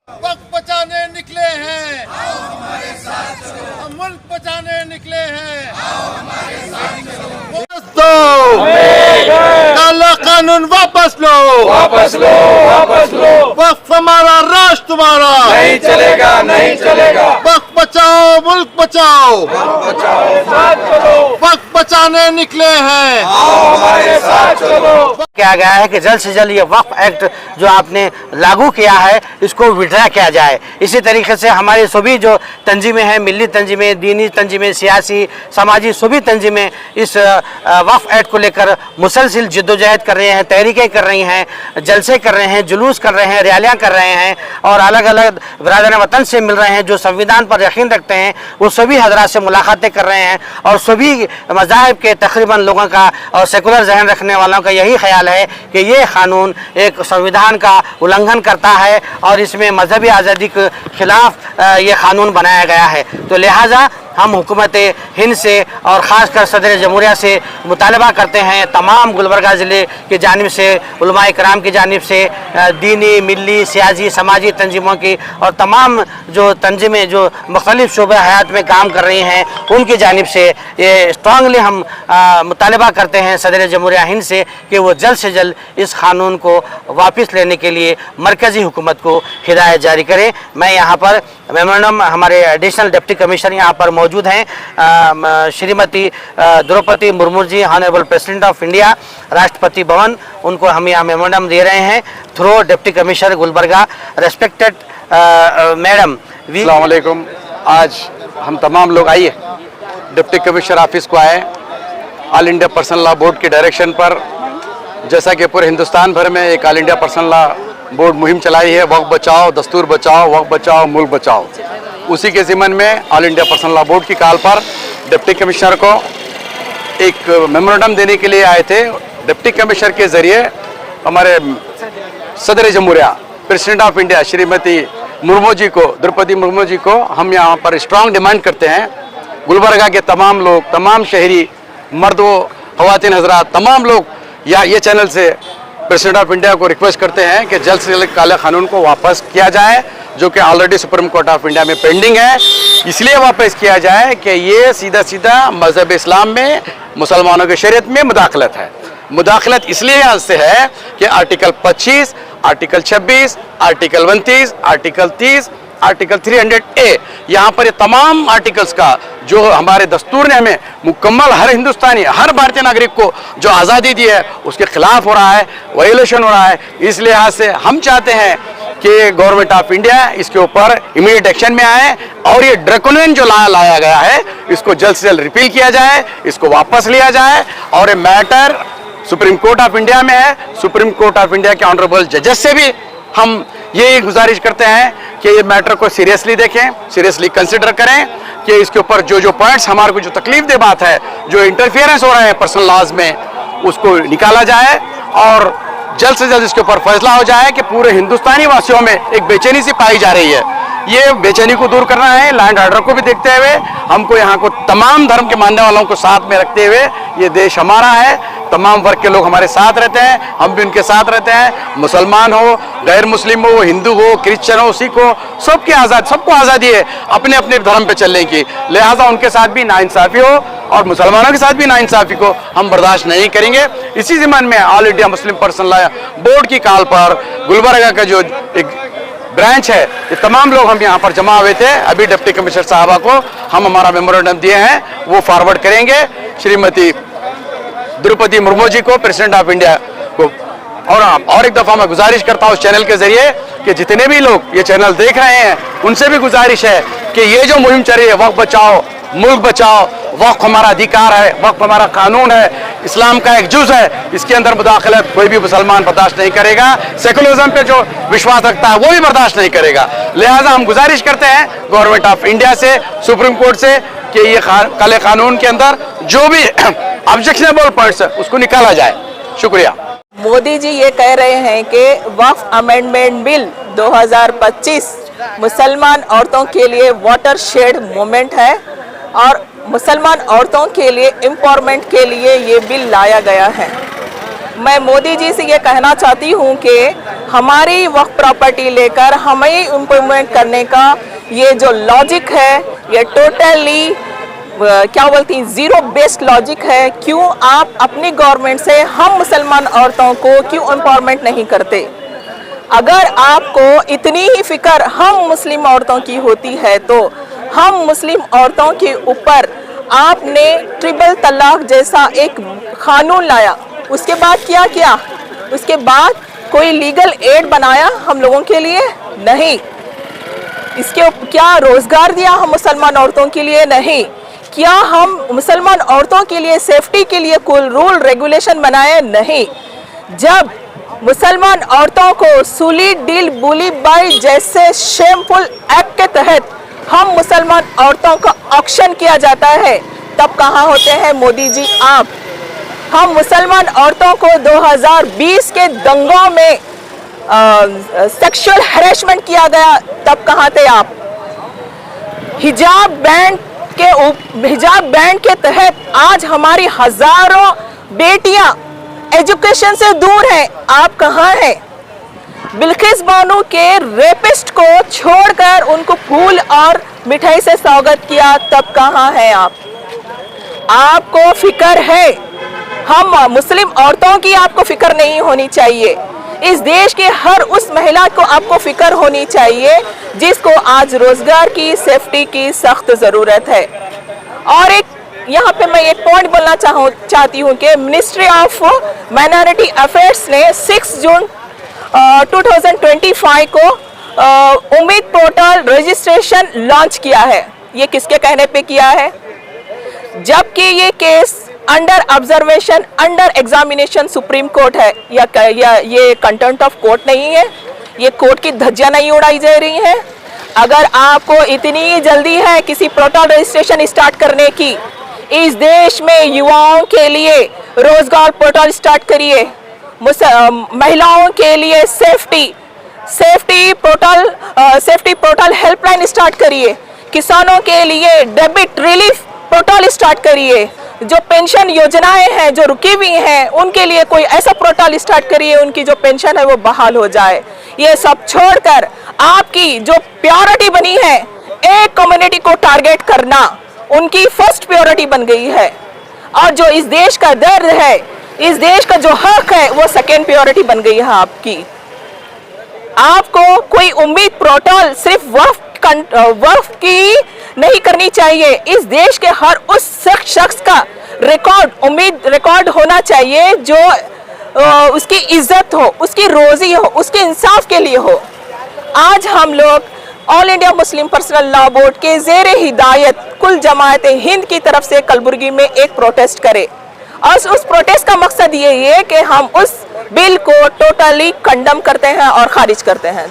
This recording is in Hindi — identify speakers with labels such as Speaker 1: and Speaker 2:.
Speaker 1: वक्त बचाने निकले हैं, आओ हमारे साथ चलो। हम मुल्क बचाने निकले हैं, आओ हमारे साथ चलो। काला कानून वापस लो,
Speaker 2: वापस लो, वापस लो।
Speaker 1: वक्त हमारा, राष्ट्र तुम्हारा।
Speaker 2: नहीं चलेगा, नहीं चलेगा।
Speaker 1: वक्त बचाओ, मुल्क बचाओ।
Speaker 2: बचाओ, साथ चलो।
Speaker 1: वक्त बचाने निकले हैं,
Speaker 2: आओ हमारे साथ चलो।
Speaker 3: किया गया है कि जल्द से जल्द ये वक्फ एक्ट जो आपने लागू किया है इसको विड्रा किया जाए। इसी तरीके से हमारी सभी जो तंजीमें हैं, मिली तंजीमें, दीनी तंजीमें, सियासी समाजी सभी तंजीमें इस वक्फ एक्ट को लेकर मुसलसिल जद्दोजहद कर रहे हैं, तहरीकें कर रही हैं, जलसे कर रहे हैं, जुलूस कर रहे हैं, रैलियाँ कर रहे हैं और अलग अलग बिरादरान वतन से मिल रहे हैं जो संविधान पर यकीन रखते हैं। वो सभी हजरात से मुलाकातें कर रहे हैं और सभी मज़ाहिब के तकरीबन लोगों का और सेकुलर जहन रखने वालों का यही ख्याल है कि ये कानून एक संविधान का उल्लंघन करता है और इसमें मजहबी आज़ादी के खिलाफ ये कानून बनाया गया है। तो लिहाजा हम हुकूमत हिंद से और ख़ासकर सदर जमहूरिया से मुतालबा करते हैं तमाम गुलबर्गा ज़िले की जानिब से, उलमाए कराम की जानिब से, दीनी, मिली, सियासी, समाजी तंजीमों की और तमाम जो तंजीमें जो मुख्तलिफ़ शोबे हयात में काम कर रही हैं उनकी जानिब से ये स्ट्रांगली हम मुतालबा करते हैं सदर जमहूरिया हिंद से कि वो जल्द से जल्द इस कानून को वापस लेने के लिए मरकज़ी हुकूमत को हिदायत जारी करें। मैं यहाँ पर मेमोरेंडम हमारे एडिशनल डिप्टी कमिश्नर यहाँ पर मौजूद हैं Shrimati Draupadi Murmu ji, honourable president of India, Rashtrapati Bhavan, उनको हम यहाँ मेमोरेंडम दे रहे हैं through deputy commissioner Gulbarga. Respected madam,
Speaker 4: अस्सलाम वालेकुम। आज हम तमाम लोग आइए डिप्टी कमिश्नर ऑफिस को आए all India personal law board के डायरेक्शन पर। जैसा कि पूरे हिंदुस्तान भर में एक all India personal law board मुहिम चलाई है, वक्त बचाओ, दस्तूर बचाओ, वक्त बचाओ, मुल्क बचाओ। उसी के ज़िम्मन में all India personal law board की कॉल पर डिप्टी कमिश्नर को एक मेमोरेंडम देने के लिए आए थे। डिप्टी कमिश्नर के ज़रिए हमारे सदर जमहूरिया President of India Shrimati Murmu ji को, द्रौपदी मुर्मू जी को हम यहाँ पर स्ट्रांग डिमांड करते हैं। गुलबर्गा के तमाम लोग, तमाम शहरी मर्द व ख़वातीन हजरात, तमाम लोग या ये चैनल से प्रेसिडेंट ऑफ इंडिया को रिक्वेस्ट करते हैं कि जल्द से जल्द काले कानून को वापस किया जाए जो कि already supreme court of India में पेंडिंग है। इसलिए वापस किया जाए कि ये सीधा सीधा मज़हब इस्लाम में, मुसलमानों की शरीयत में मुदाखलत है। मुदाखलत इसलिए यहाँ से है कि article 25, article 26, article 29, article 30, article 300A, यहाँ पर ये तमाम आर्टिकल्स का जो हमारे दस्तूर ने हमें मुकम्मल हर हिंदुस्तानी, हर भारतीय नागरिक को जो आज़ादी दी है उसके खिलाफ हो रहा है, वायलेशन हो रहा है। इस लिहाज से हम चाहते हैं कि गवर्नमेंट ऑफ इंडिया इसके ऊपर इमीडिएट एक्शन में आए और ये ड्रैकोनियन जो लाया गया है इसको जल्द से जल्द रिपील किया जाए, इसको वापस लिया जाए। और ये matter supreme court of India में है। सुप्रीम कोर्ट ऑफ इंडिया के ऑनरेबल जजेस से भी हम ये गुजारिश करते हैं कि ये मैटर को सीरियसली देखें, सीरियसली कंसिडर करें कि इसके ऊपर जो पॉइंट्स हमारे को जो तकलीफ दे बात है, जो इंटरफियरेंस हो रहा है पर्सनल लॉज में, उसको निकाला जाए और जल्द से जल्द इसके ऊपर फैसला हो जाए कि पूरे हिंदुस्तानी वासियों में एक बेचैनी सी पाई जा रही है। ये बेचैनी को दूर करना है, लैंड ऑर्डर को भी देखते हुए हमको यहाँ को तमाम धर्म के मानने वालों को साथ में रखते हुए, ये देश हमारा है, तमाम वर्ग के लोग हमारे साथ रहते हैं, हम भी उनके साथ रहते हैं। मुसलमान हो, गैर मुस्लिम हो, हिंदू हो, क्रिश्चियन हो, सिख हो, सबको आज़ादी है अपने अपने धर्म पे चलने की। लिहाजा उनके साथ भी नाइंसाफ़ी हो और मुसलमानों के साथ भी नाइंसाफ़ी को हम बर्दाश्त नहीं करेंगे। इसी ज़िम्मन में all India Muslim personal law board की कॉल पर गुलबर्गा का जो एक ब्रांच है, ये तमाम लोग हम यहाँ पर जमा हुए थे। अभी डिप्टी कमिश्नर साहबा को हम हमारा मेमोरेंडम दिए हैं, वो फॉरवर्ड करेंगे श्रीमती द्रौपदी मुर्मू जी को, प्रेसिडेंट ऑफ इंडिया को। और एक दफ़ा मैं गुजारिश करता हूँ उस चैनल के ज़रिए कि जितने भी लोग ये चैनल देख रहे हैं उनसे भी गुजारिश है कि ये जो मुहिम चल रही है, वक्त बचाओ, मुल्क बचाओ, वक्त हमारा अधिकार है, वक्त हमारा कानून है, इस्लाम का एक जुज़ है, इसके अंदर मुदाखलत कोई भी मुसलमान बर्दाश्त नहीं करेगा। सेकुलरिज्म पे जो विश्वास रखता है वो भी बर्दाश्त नहीं करेगा। लिहाजा हम गुजारिश करते हैं गवर्नमेंट ऑफ इंडिया से, सुप्रीम कोर्ट से कि ये काले कानून के अंदर जो भी ऑब्जेक्शनेबल पॉइंट्स है उसको निकाला जाए। शुक्रिया।
Speaker 5: मोदी जी ये कह रहे हैं कि वक्फ अमेंडमेंट बिल 2025 मुसलमान औरतों के लिए वाटर शेड मूवमेंट है और मुसलमान औरतों के लिए एम्पावरमेंट के लिए ये बिल लाया गया है। मैं मोदी जी से ये कहना चाहती हूँ कि हमारी वक्फ प्रॉपर्टी लेकर हमें इम्प्लीमेंट करने का ये जो लॉजिक है, ये टोटली क्या बोलती हैं, जीरो बेस्ड लॉजिक है। क्यों आप अपनी गवर्नमेंट से हम मुसलमान औरतों को क्यों एम्पावरमेंट नहीं करते? अगर आपको इतनी ही फिक्र हम मुस्लिम औरतों की होती है तो हम मुस्लिम औरतों के ऊपर आपने ट्रिपल तलाक जैसा एक कानून लाया, उसके बाद क्या किया? उसके बाद कोई लीगल एड बनाया हम लोगों के लिए? नहीं। इसके क्या रोजगार दिया हम मुसलमान औरतों के लिए? नहीं। क्या हम मुसलमान औरतों के लिए सेफ्टी के लिए कोई रूल रेगुलेशन बनाए? नहीं। जब मुसलमान औरतों को सूली डील बुली बाई जैसे शेमफुल एक्ट के तहत हम मुसलमान औरतों का ऑक्शन किया जाता है, तब कहाँ होते हैं मोदी जी आप? हम मुसलमान औरतों को 2020 के दंगों में सेक्सुअल हैरेसमेंट किया गया, तब कहाँ थे आप? हिजाब बैंड के तहत आज हमारी हजारों बेटियां एजुकेशन से दूर हैं, आप कहाँ हैं? बिल्किस बानो के रेपिस्ट को छोड़कर उनको फूल और मिठाई से स्वागत किया, तब कहाँ हैं आप? आपको फिक्र है, हम मुस्लिम औरतों की आपको फिक्र नहीं होनी चाहिए। इस देश के हर उस महिला को आपको फिक्र होनी चाहिए जिसको आज रोजगार की, सेफ्टी की सख्त जरूरत है। और एक यहाँ पे मैं एक पॉइंट बोलना चाहती हूँ कि मिनिस्ट्री ऑफ माइनॉरिटी अफेयर्स ने 6 जून 2025 को उम्मीद पोर्टल रजिस्ट्रेशन लॉन्च किया है। ये किसके कहने पे किया है? जबकि ये case under observation, under examination supreme court है, या ये कंटेंट ऑफ कोर्ट नहीं है, ये कोर्ट की धज्जियां नहीं उड़ाई जा रही है। अगर आपको इतनी जल्दी है किसी पोर्टल रजिस्ट्रेशन स्टार्ट करने की, इस देश में युवाओं के लिए रोजगार पोर्टल स्टार्ट करिए, महिलाओं के लिए सेफ्टी पोर्टल हेल्पलाइन स्टार्ट करिए, किसानों के लिए डेबिट रिलीफ पोर्टल स्टार्ट करिए, जो पेंशन योजनाएं हैं जो रुकी हुई हैं उनके लिए कोई ऐसा पोर्टल स्टार्ट करिए, उनकी जो पेंशन है वो बहाल हो जाए। ये सब छोड़कर आपकी जो प्रायोरिटी बनी है एक कम्युनिटी को टारगेट करना, उनकी फर्स्ट प्रायोरिटी बन गई है। और जो इस देश का दर्द है, इस देश का जो हक है, वो सेकेंड प्रायोरिटी बन गई है आपकी। आपको कोई उम्मीद पोर्टल सिर्फ वक्फ की नहीं करनी चाहिए। इस देश के हर उस शख्स का रिकॉर्ड होना चाहिए जो उसकी इज्जत हो, उसकी रोजी हो, उसके इंसाफ के लिए हो। आज हम लोग all India Muslim personal law board के ज़ेर हिदायत कुल जमात हिंद की तरफ से कलबुर्गी में एक प्रोटेस्ट करें, और उस प्रोटेस्ट का मकसद ये है कि हम उस बिल को टोटली कंडम करते हैं और खारिज करते हैं।